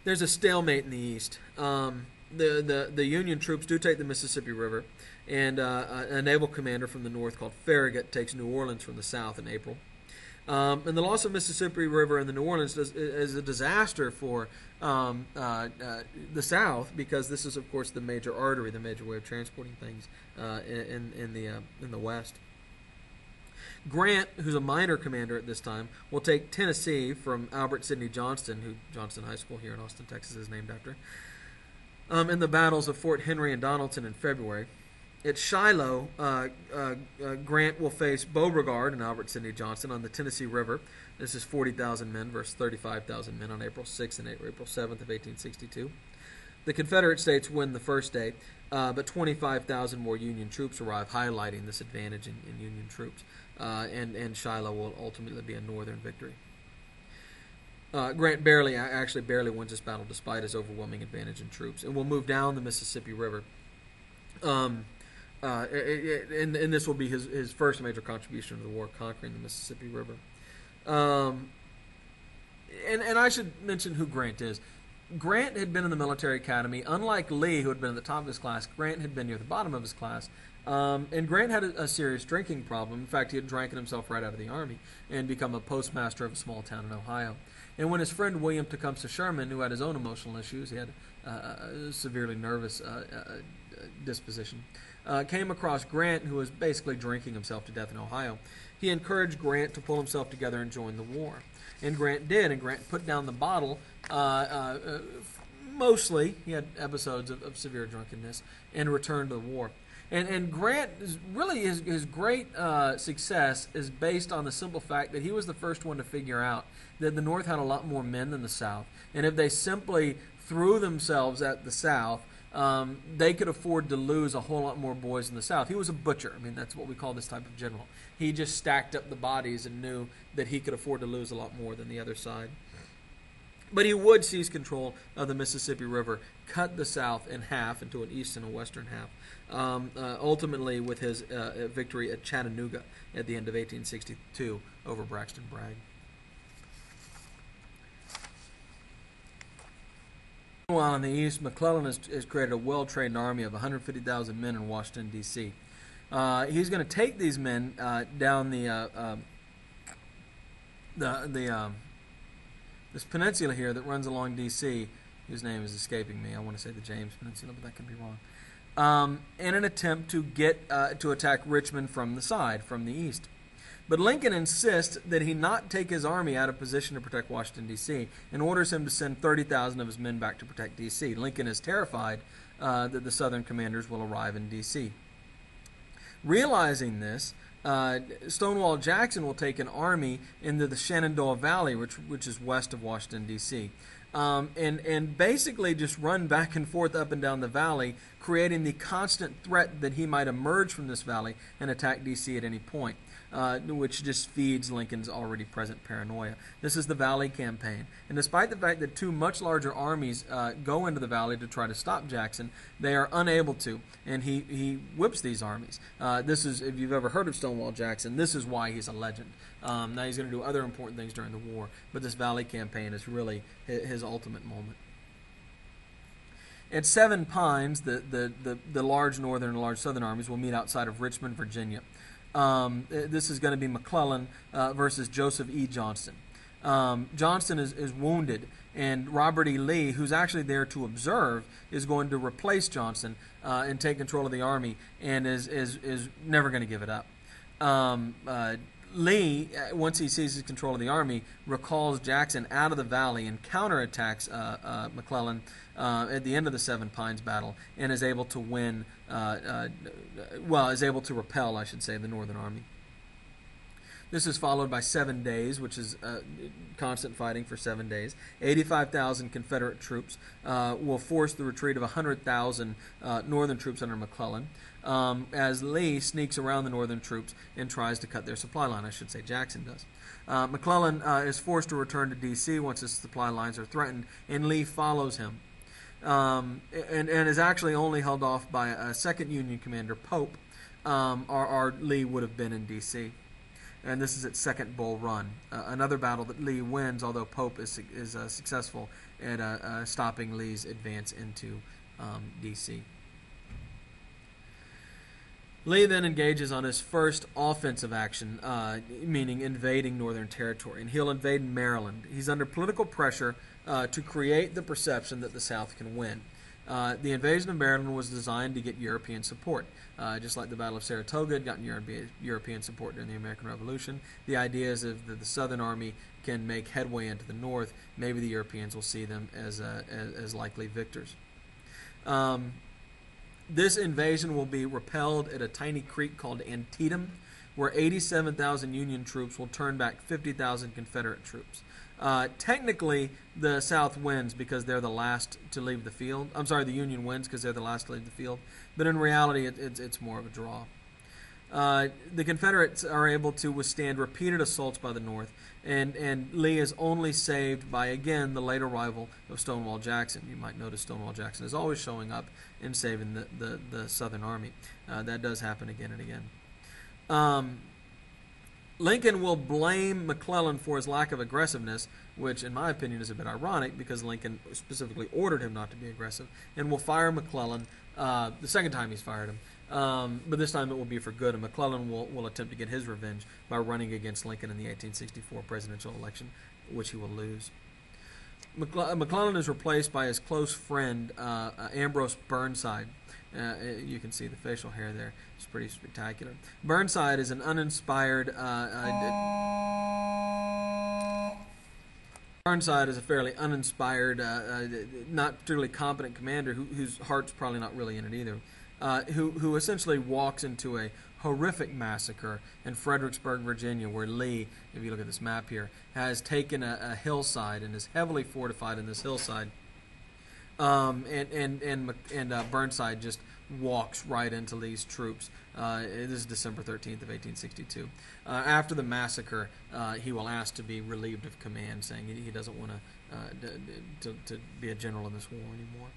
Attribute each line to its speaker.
Speaker 1: there's a stalemate in the East. The Union troops do take the Mississippi River, and a naval commander from the north called Farragut takes New Orleans from the south in April. And the loss of Mississippi River in the New Orleans is a disaster for the South, because this is, of course, the major artery, the major way of transporting things in the West. Grant, who's a minor commander at this time, will take Tennessee from Albert Sidney Johnston, who Johnston High School here in Austin, Texas, is named after, in the battles of Fort Henry and Donelson in February. At Shiloh, Grant will face Beauregard and Albert Sidney Johnston on the Tennessee River. This is 40,000 men versus 35,000 men on April 6th and April 7th of 1862. The Confederate States win the first day, but 25,000 more Union troops arrive, highlighting this advantage in Union troops. And Shiloh will ultimately be a Northern victory. Grant barely wins this battle despite his overwhelming advantage in troops, and will move down the Mississippi River. And this will be his first major contribution to the war, conquering the Mississippi River. And I should mention who Grant is. Grant had been in the military academy. Unlike Lee, who had been at the top of his class, Grant had been near the bottom of his class. And Grant had a serious drinking problem. In fact, he had drank himself right out of the Army and become a postmaster of a small town in Ohio. And when his friend William Tecumseh Sherman, who had his own emotional issues, he had a severely nervous disposition, came across Grant, who was basically drinking himself to death in Ohio, he encouraged Grant to pull himself together and join the war. And Grant did, and Grant put down the bottle. Mostly, he had episodes of severe drunkenness, and returned to the war. And Grant, his great success is based on the simple fact that he was the first one to figure out that the North had a lot more men than the South. And if they simply threw themselves at the South, they could afford to lose a whole lot more boys in the South. He was a butcher. I mean, that's what we call this type of general. He just stacked up the bodies and knew that he could afford to lose a lot more than the other side. But he would seize control of the Mississippi River, cut the South in half into an east and a western half, ultimately with his victory at Chattanooga at the end of 1862 over Braxton Bragg. Meanwhile, in the east, McClellan has created a well-trained army of 150,000 men in Washington, D.C. He's going to take these men down this peninsula here that runs along D.C., whose name is escaping me. I want to say the James Peninsula, but that could be wrong. In an attempt to get to attack Richmond from the side, from the east. But Lincoln insists that he not take his army out of position to protect Washington, D.C., and orders him to send 30,000 of his men back to protect D.C. Lincoln is terrified that the Southern commanders will arrive in D.C. Realizing this, Stonewall Jackson will take an army into the Shenandoah Valley, which is west of Washington, D.C., and basically just run back and forth up and down the valley, creating the constant threat that he might emerge from this valley and attack D.C. at any point, which just feeds Lincoln's already present paranoia. This is the Valley Campaign. And despite the fact that two much larger armies go into the valley to try to stop Jackson, they are unable to, and he whips these armies. This is, if you've ever heard of Stonewall Jackson, this is why he's a legend. Now he's going to do other important things during the war, but this Valley Campaign is really his ultimate moment. At Seven Pines, the large northern and large southern armies will meet outside of Richmond, Virginia. This is going to be McClellan versus Joseph E. Johnston. Johnston is wounded, and Robert E. Lee, who's actually there to observe, is going to replace Johnston and take control of the army, and is never going to give it up. Lee, once he seizes control of the army, recalls Jackson out of the valley and counterattacks McClellan at the end of the Seven Pines battle, and is able to win, is able to repel, I should say, the Northern Army. This is followed by 7 days, which is constant fighting for 7 days. 85,000 Confederate troops will force the retreat of 100,000 Northern troops under McClellan, as Lee sneaks around the Northern troops and tries to cut their supply line. I should say Jackson does. McClellan is forced to return to D.C. once his supply lines are threatened, and Lee follows him, and is actually only held off by a second Union commander, Pope, or Lee would have been in D.C. and this is at Second Bull Run, another battle that Lee wins, although Pope is successful at stopping Lee's advance into D.C. Lee then engages on his first offensive action, meaning invading Northern Territory, and he'll invade Maryland. He's under political pressure to create the perception that the South can win. The invasion of Maryland was designed to get European support. Just like the Battle of Saratoga had gotten European support during the American Revolution, the idea is that the Southern Army can make headway into the North, maybe the Europeans will see them as likely victors. This invasion will be repelled at a tiny creek called Antietam, where 87,000 Union troops will turn back 50,000 Confederate troops. Technically, the South wins because they're the last to leave the field. I'm sorry, the Union wins because they're the last to leave the field. But in reality, it's more of a draw. The Confederates are able to withstand repeated assaults by the North, and Lee is only saved by, again, the late arrival of Stonewall Jackson. You might notice Stonewall Jackson is always showing up and saving the Southern Army. That does happen again and again. Lincoln will blame McClellan for his lack of aggressiveness, which in my opinion is a bit ironic because Lincoln specifically ordered him not to be aggressive, and will fire McClellan the second time he's fired him. But this time it will be for good, and McClellan will attempt to get his revenge by running against Lincoln in the 1864 presidential election, which he will lose. McClellan is replaced by his close friend, Ambrose Burnside. You can see the facial hair there. It's pretty spectacular. Burnside is an uninspired... Burnside is a fairly uninspired, not particularly competent commander whose heart's probably not really in it either. Who essentially walks into a horrific massacre in Fredericksburg, Virginia, where Lee, if you look at this map here, has taken a hillside and is heavily fortified in this hillside. And Burnside just walks right into Lee's troops. This is December 13th of 1862. After the massacre, he will ask to be relieved of command, saying he doesn't want to be a general in this war anymore.